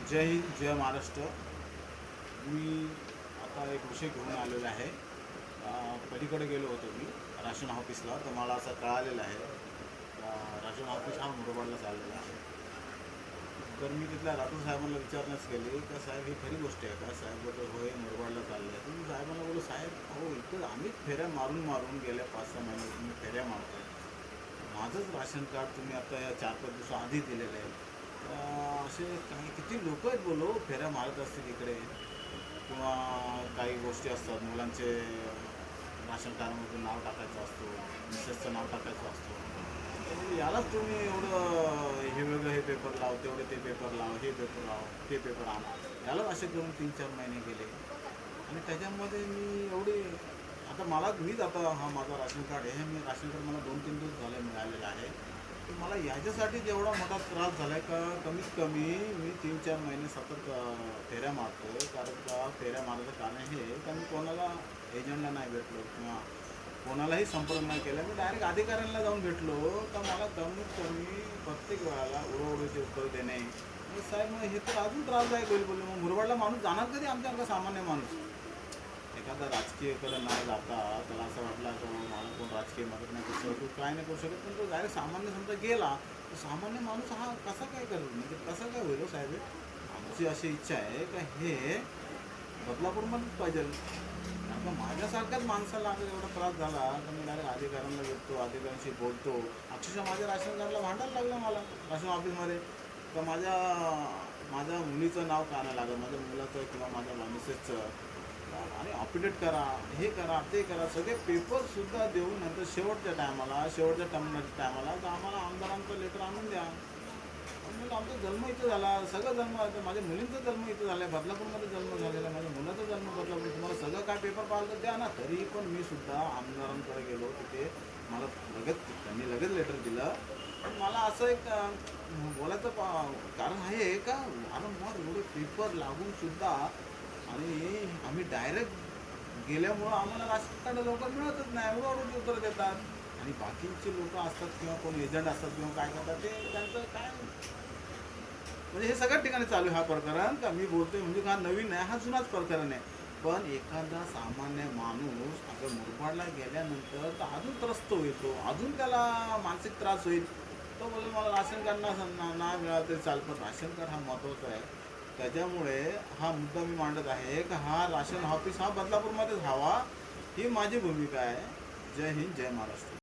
जय हिंद, जय महाराष्ट्र. मी आता एक विषय घेऊन आलेला आहे. पलीकडे गेलो होतो मी राशन ऑफिसला, तर मला असं कळालेलं आहे राशन ऑफिस हा मुरबाडला चाललेला आहे. तर मी तिथल्या राठोड साहेबांना विचारण्यास गेले का साहेब ही खरी गोष्ट आहे का? साहेब बोलतो होय, मुरबाडला चाललं आहे. तर मी साहेबांना बोललो साहेब हो, इथं आम्हीच फेऱ्या मारून मारून गेल्या 5-6 महिन्यात तुम्ही फेऱ्या मारतो. माझंच राशन कार्ड तुम्ही आता या 4-5 दिवसाआधी दिलेलं आहे. असे काही किती लोक आहेत बोलो फेऱ्या मारत असतील इकडे, किंवा काही गोष्टी असतात मुलांचे राशन कार्डमधून नाव टाकायचं असतो, मिसेसचं नाव टाकायचं असतो. तर यालाच तुम्ही एवढं हे वेगळं हे पेपर लाव, तेवढे ते पेपर लाव, हे पेपर लाव, ते पेपर आणा, यालाच असे करून 3-4 महिने गेले. आणि त्याच्यामध्ये मी एवढी आता मीच आता हा माझा राशन कार्ड आहे, मी राशन कार्ड मला 2-3 दिवस झाले मिळालेलं आहे. तर मला याच्यासाठीच एवढा मोठा त्रास झाला आहे का कमीत कमी मी 3-4 महिने सतत फेऱ्या मारतो. कारण का फेऱ्या मारायचं कारण हे का मी कोणाला एजंटला नाही भेटलो किंवा कोणालाही संपर्क नाही केला. मी डायरेक्ट अधिकाऱ्यांना जाऊन भेटलो तर मला कमीत कमी प्रत्येक वेळाला उडवडीचे उत्तर देणे. साहेब मग हे तर अजून त्रासदायक होईल बोलले. मग मुरबाडला माणूस जाणार कधी आमच्यासारखा सामान्य माणूस? एखादा राजकीयकडे नाही जाता त्याला असं वाटलं की मला कोण राजकीय मदत नाही करू शकत, काय नाही करू शकत, पण तो डायरेक्ट सामान्य समजा गेला तर सामान्य माणूस हा कसा काय करेल, म्हणजे कसं काय होईल साहेब? आमची अशी इच्छा आहे का हे बदलापूरमध्येच पाहिजे. आता माझ्यासारख्याच माणसाला अगर एवढा त्रास झाला तर मी डायरेक्ट अधिकाऱ्यांना भेटतो, अधिकाऱ्यांशी बोलतो. अक्षरशः माझ्या राशन कार्डला भांडायला लागलं मला राशन ऑफिसमध्ये. तर माझ्या मुलीचं नाव का नाही लागलं, माझ्या मुलाचं किंवा माझ्या मिसेसचं, आणि अपडेट करा, हे करा, ते करा, सगळे पेपरसुद्धा देऊन नंतर शेवटच्या टायमाला तर आम्हाला आमदारांचं लेटर आणून द्या. म्हणजे आमचा जन्म इथं झाला, सगळं जन्म आता माझ्या मुलींचा जन्म इथं झाला आहे, बदलापूरमध्ये जन्म झालेला, माझ्या मुलाचा जन्म बदलापूर, तुम्हाला सगळं काय पेपर पाहिलं तर द्या ना. तरी पण मी सुद्धा आमदारांकडे गेलो, तिथे मला त्यांनी लगेच लेटर दिलं. पण मला असं एक बोलायचं कारण आहे का वारंवार एवढे पेपर लागूनसुद्धा आणि आम्ही डायरेक्ट गेल्यामुळं आम्हाला राशन कार्ड लवकर मिळतच नाही, एवढं उत्तर देतात. आणि बाकीचे लोक असतात किंवा कोण एजंट असतात किंवा काय करतात ते त्यांचं काय, म्हणजे हे सगळ्याच ठिकाणी चालू आहे हा प्रकरण. का मी बोलतोय म्हणजे हा नवीन नाही, हा जुनाच प्रकरण आहे. पण एखादा सामान्य माणूस अगर मुरबाडला गेल्यानंतर तर अजून त्रस्त होईल, तो अजून त्याला मानसिक त्रास होईल. तो बोलेल मला राशन कार्ड नाही मिळालं तरी चालेल, पण राशन कार्ड हा महत्त्वाचा आहे. त्याच्यामुळे हा मुद्दा मी मांडत आहे की हा राशन ऑफिस हा बदलापूरमध्येच हवा, ही माझी भूमिका आहे. जय हिंद, जय महाराष्ट्र.